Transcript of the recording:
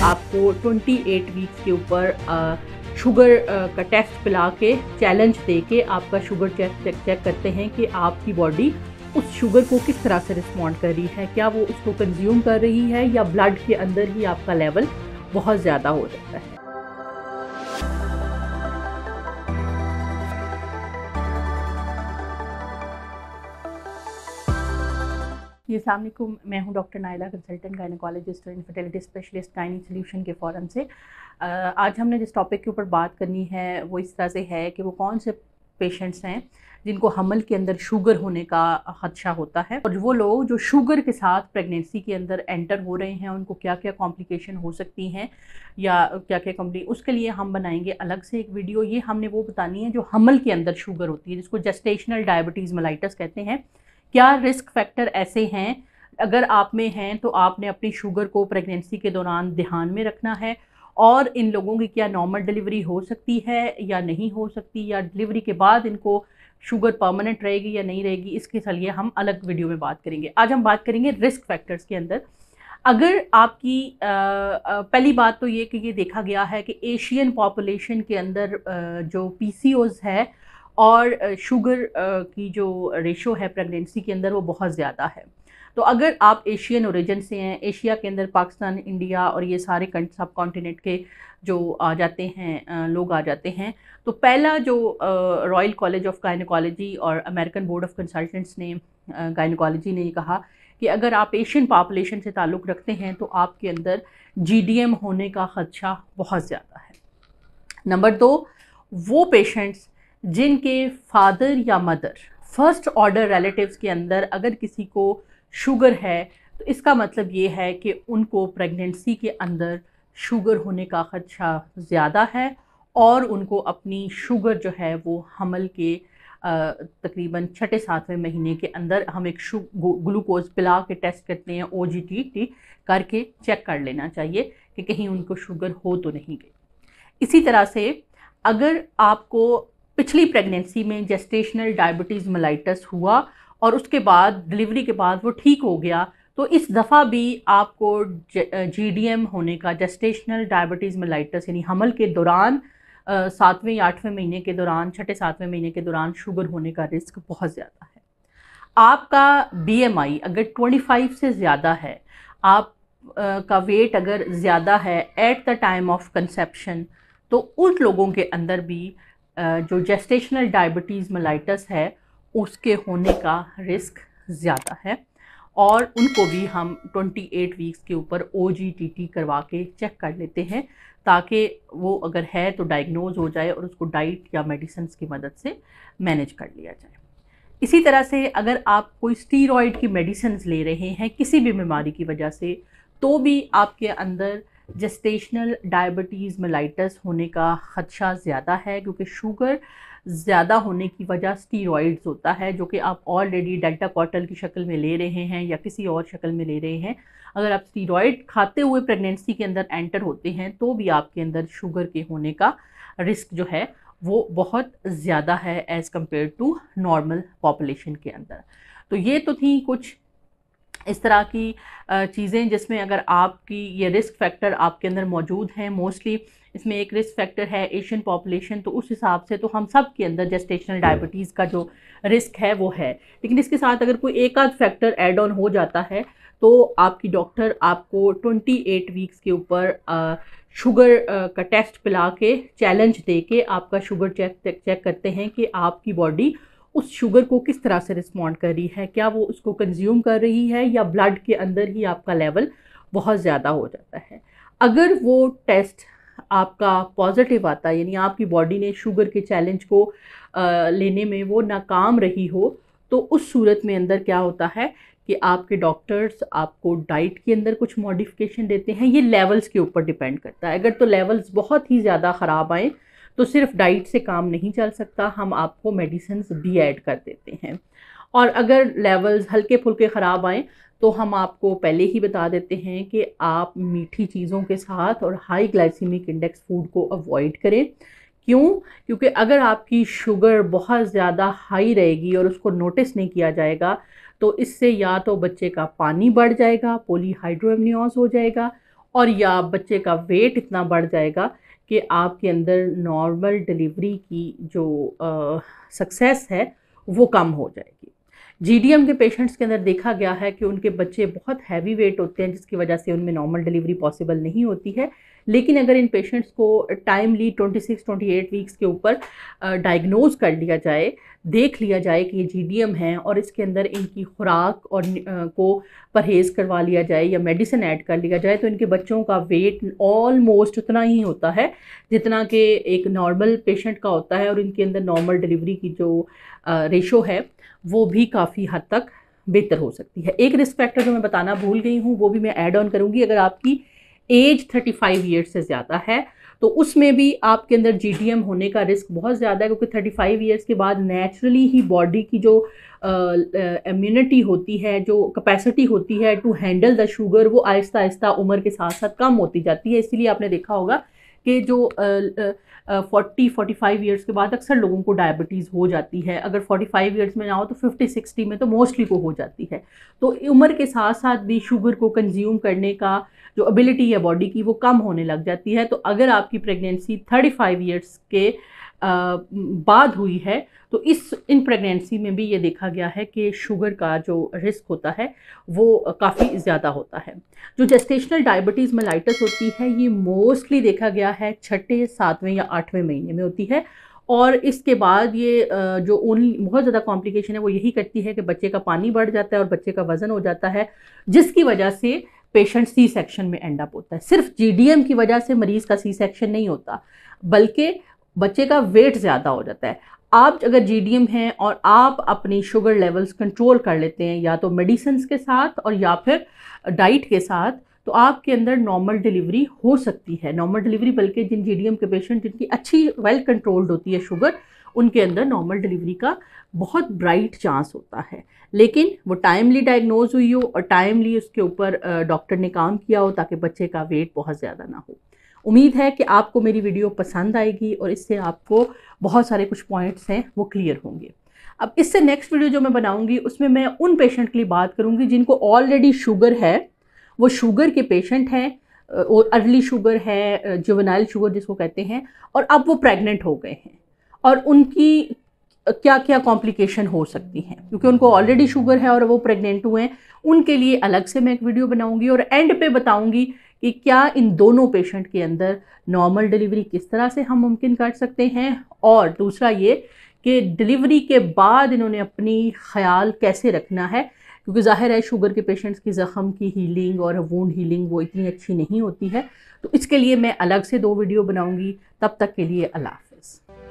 आपको 28 वीक्स के ऊपर शुगर का टेस्ट पिला के चैलेंज दे के आपका शुगर चेक करते हैं कि आपकी बॉडी उस शुगर को किस तरह से रिस्पॉन्ड कर रही है, क्या वो उसको कंज्यूम कर रही है या ब्लड के अंदर ही आपका लेवल बहुत ज़्यादा हो जाता है। अस्सलाम वालेकुम, मैं हूं डॉक्टर नाइला, कंसल्टेंट गायनेकोलॉजिस्ट और इनफर्टिलिटी स्पेशलिस्ट गायनी सॉल्यूशन के फ़ोरम से। आज हमने जिस टॉपिक के ऊपर बात करनी है वो इस तरह से है कि वो कौन से पेशेंट्स हैं जिनको हमल के अंदर शुगर होने का ख़दशा होता है, और वो लोग जो शुगर के साथ प्रेगनेंसी के अंदर एंटर हो रहे हैं उनको क्या क्या कॉम्प्लिकेशन हो सकती हैं या क्या क्या उसके लिए हम बनाएंगे अलग से एक वीडियो। ये हमने वो बतानी है जो हमल के अंदर शुगर होती है, जिसको जेस्टेशनल डायबिटीज़ मेलाइटस कहते हैं। क्या रिस्क फैक्टर ऐसे हैं, अगर आप में हैं तो आपने अपनी शुगर को प्रेगनेंसी के दौरान ध्यान में रखना है, और इन लोगों की क्या नॉर्मल डिलीवरी हो सकती है या नहीं हो सकती, या डिलीवरी के बाद इनको शुगर परमानेंट रहेगी या नहीं रहेगी, इसके लिए हम अलग वीडियो में बात करेंगे। आज हम बात करेंगे रिस्क फैक्टर्स के अंदर। अगर आपकी पहली बात तो ये कि ये देखा गया है कि एशियन पॉपुलेशन के अंदर जो PCOS है और शुगर की जो रेशो है प्रेगनेंसी के अंदर वो बहुत ज़्यादा है। तो अगर आप एशियन ओरिजिन से हैं, एशिया के अंदर पाकिस्तान, इंडिया और ये सारे सब कॉन्टिनेंट के जो आ जाते हैं लोग आ जाते हैं, तो पहला जो रॉयल कॉलेज ऑफ गायनेकोलॉजी और अमेरिकन बोर्ड ऑफ कंसल्टेंट्स ने गायनेकोलॉजी ने ये कहा कि अगर आप एशियन पॉपुलेशन से ताल्लुक़ रखते हैं तो आपके अंदर GDM होने का ख़दशा बहुत ज़्यादा है। नंबर 2, वो पेशेंट्स जिनके फादर या मदर फर्स्ट ऑर्डर रिलेटिव्स के अंदर अगर किसी को शुगर है, तो इसका मतलब ये है कि उनको प्रेगनेंसी के अंदर शुगर होने का ख़दशा ज़्यादा है, और उनको अपनी शुगर जो है वो हमल के तकरीबन 6-7वें महीने के अंदर हम एक ग्लूकोज पिला के टेस्ट करते हैं, OGTT करके चेक कर लेना चाहिए कि कहीं उनको शुगर हो तो नहीं गई। इसी तरह से अगर आपको पिछली प्रेगनेंसी में जेस्टेशनल डायबिटीज़ मेलाइटस हुआ और उसके बाद डिलीवरी के बाद वो ठीक हो गया, तो इस दफ़ा भी आपको GDM होने का, जेस्टेशनल डायबिटीज़ मेलाइटस यानी हमल के दौरान 7वें या 8वें महीने के दौरान, 6-7वें महीने के दौरान शुगर होने का रिस्क बहुत ज़्यादा है। आपका BMI अगर 25 से ज़्यादा है, आप का वेट अगर ज़्यादा है at the time of conception, तो उन लोगों के अंदर भी जो जेस्टेशनल डायबिटीज़ मेलाइटस है उसके होने का रिस्क ज़्यादा है, और उनको भी हम 28 वीक्स के ऊपर OGTT करवा के चेक कर लेते हैं, ताकि वो अगर है तो डायग्नोज हो जाए और उसको डाइट या मेडिसिन की मदद से मैनेज कर लिया जाए। इसी तरह से अगर आप कोई स्टीरॉयड की मेडिसिन ले रहे हैं किसी भी बीमारी की वजह से, तो भी आपके अंदर जेस्टेशनल डायबिटीज़ मेलाइटस होने का ख़दशा ज़्यादा है, क्योंकि शुगर ज़्यादा होने की वजह स्टीरॉइड्स होता है, जो कि आप ऑलरेडी डेल्टा कॉटल की शक्ल में ले रहे हैं या किसी और शक्ल में ले रहे हैं। अगर आप स्टीरॉइड खाते हुए प्रेगनेंसी के अंदर एंटर होते हैं तो भी आपके अंदर शुगर के होने का रिस्क जो है वो बहुत ज़्यादा है as compared to normal population के अंदर। तो ये तो थी कुछ इस तरह की चीज़ें जिसमें अगर आपकी ये रिस्क फैक्टर आपके अंदर मौजूद हैं। मोस्टली इसमें एक रिस्क फैक्टर है एशियन पॉपुलेशन, तो उस हिसाब से तो हम सब के अंदर जेस्टेशनल डायबिटीज़ का जो रिस्क है वो है, लेकिन इसके साथ अगर कोई एक आध फैक्टर ऐड ऑन हो जाता है तो आपकी डॉक्टर आपको 28 वीक्स के ऊपर शुगर का टेस्ट पिला के चैलेंज दे के आपका शुगर चेक करते हैं कि आपकी बॉडी उस शुगर को किस तरह से रिस्पॉन्ड कर रही है, क्या वो उसको कंज्यूम कर रही है या ब्लड के अंदर ही आपका लेवल बहुत ज़्यादा हो जाता है। अगर वो टेस्ट आपका पॉजिटिव आता है, यानी आपकी बॉडी ने शुगर के चैलेंज को लेने में वो नाकाम रही हो, तो उस सूरत में अंदर क्या होता है कि आपके डॉक्टर्स आपको डाइट के अंदर कुछ मॉडिफिकेशन देते हैं। ये लेवल्स के ऊपर डिपेंड करता है। अगर तो लेवल्स बहुत ही ज़्यादा ख़राब आएँ तो सिर्फ डाइट से काम नहीं चल सकता, हम आपको मेडिसिन भी ऐड कर देते हैं। और अगर लेवल्स हल्के फुल्के ख़राब आएँ तो हम आपको पहले ही बता देते हैं कि आप मीठी चीज़ों के साथ और हाई ग्लाइसीमिक इंडेक्स फूड को अवॉइड करें। क्यों? क्योंकि अगर आपकी शुगर बहुत ज़्यादा हाई रहेगी और उसको नोटिस नहीं किया जाएगा, तो इससे या तो बच्चे का पानी बढ़ जाएगा, पॉलीहाइड्रोएमनियोज हो जाएगा, और या बच्चे का वेट इतना बढ़ जाएगा कि आपके अंदर नॉर्मल डिलीवरी की जो सक्सेस है वो कम हो जाएगी। जीडीएम के पेशेंट्स के अंदर देखा गया है कि उनके बच्चे बहुत हैवी वेट होते हैं, जिसकी वजह से उनमें नॉर्मल डिलीवरी पॉसिबल नहीं होती है। लेकिन अगर इन पेशेंट्स को टाइमली 26-28 वीक्स के ऊपर डायग्नोज कर लिया जाए, देख लिया जाए कि ये जीडीएम है और इसके अंदर इनकी खुराक और को परहेज़ करवा लिया जाए या मेडिसिन ऐड कर लिया जाए, तो इनके बच्चों का वेट ऑलमोस्ट उतना ही होता है जितना कि एक नॉर्मल पेशेंट का होता है, और इनके अंदर नॉर्मल डिलीवरी की जो रेशो है वो भी काफ़ी हद तक बेहतर हो सकती है। एक रिस्क फैक्टर जो मैं बताना भूल गई हूँ वो भी मैं ऐड ऑन करूँगी। अगर आपकी एज 35 ईयर्स से ज़्यादा है तो उसमें भी आपके अंदर जीडीएम होने का रिस्क बहुत ज़्यादा है, क्योंकि 35 ईयर्स के बाद नेचुरली ही बॉडी की जो इम्यूनिटी होती है, जो कैपेसिटी होती है टू हैंडल द शुगर, वो आहिस्ता आहिस्ता उम्र के साथ साथ कम होती जाती है। इसीलिए आपने देखा होगा कि जो 40-45 ईयर्स के बाद अक्सर लोगों को डायबिटीज़ हो जाती है। अगर 45 ईयर्स में ना हो तो 50-60 में तो मोस्टली को हो जाती है। तो उम्र के साथ साथ भी शुगर को कंज्यूम करने का जो एबिलिटी है बॉडी की वो कम होने लग जाती है। तो अगर आपकी प्रेगनेंसी 35 ईयर्स के बाद हुई है तो इन प्रेगनेंसी में भी ये देखा गया है कि शुगर का जो रिस्क होता है वो काफ़ी ज़्यादा होता है। जो जेस्टेशनल डायबिटीज़ मेलाइटस होती है ये मोस्टली देखा गया है 6, 7वें या 8वें महीने में होती है, और इसके बाद ये जो ओनली बहुत ज़्यादा कॉम्प्लिकेशन है वो यही करती है कि बच्चे का पानी बढ़ जाता है और बच्चे का वज़न हो जाता है, जिसकी वजह से पेशेंट सी सेक्शन में एंड अप होता है। सिर्फ जीडीएम की वजह से मरीज़ का सी सेक्शन नहीं होता, बल्कि बच्चे का वेट ज़्यादा हो जाता है। आप अगर जीडीएम हैं और आप अपनी शुगर लेवल्स कंट्रोल कर लेते हैं या तो मेडिसिन के साथ और या फिर डाइट के साथ, तो आपके अंदर नॉर्मल डिलीवरी हो सकती है। नॉर्मल डिलीवरी बल्कि जिन जीडीएम के पेशेंट जिनकी अच्छी वेल कंट्रोल्ड होती है शुगर, उनके अंदर नॉर्मल डिलीवरी का बहुत ब्राइट चांस होता है। लेकिन वो टाइमली डायग्नोज हुई हो और टाइमली उसके ऊपर डॉक्टर ने काम किया हो ताकि बच्चे का वेट बहुत ज़्यादा ना हो। उम्मीद है कि आपको मेरी वीडियो पसंद आएगी और इससे आपको बहुत सारे कुछ पॉइंट्स हैं वो क्लियर होंगे। अब इससे नेक्स्ट वीडियो जो मैं बनाऊंगी उसमें मैं उन पेशेंट के लिए बात करूंगी जिनको ऑलरेडी शुगर है, वो शुगर के पेशेंट हैं और अर्ली शुगर है, जुवेनाइल शुगर जिसको कहते हैं, और अब वो प्रेग्नेंट हो गए हैं और उनकी क्या क्या कॉम्प्लिकेशन हो सकती हैं, क्योंकि उनको ऑलरेडी शुगर है और वो प्रेग्नेंट हुए हैं। उनके लिए अलग से मैं एक वीडियो बनाऊंगी और एंड पे बताऊंगी कि क्या इन दोनों पेशेंट के अंदर नॉर्मल डिलीवरी किस तरह से हम मुमकिन कर सकते हैं, और दूसरा ये कि डिलीवरी के बाद इन्होंने अपनी ख्याल कैसे रखना है, क्योंकि जाहिर है शुगर के पेशेंट्स की ज़ख़म की हीलिंग और वूंड हीलिंग वो इतनी अच्छी नहीं होती है। तो इसके लिए मैं अलग से 2 वीडियो बनाऊंगी। तब तक के लिए अल्लाह हाफ़िज़।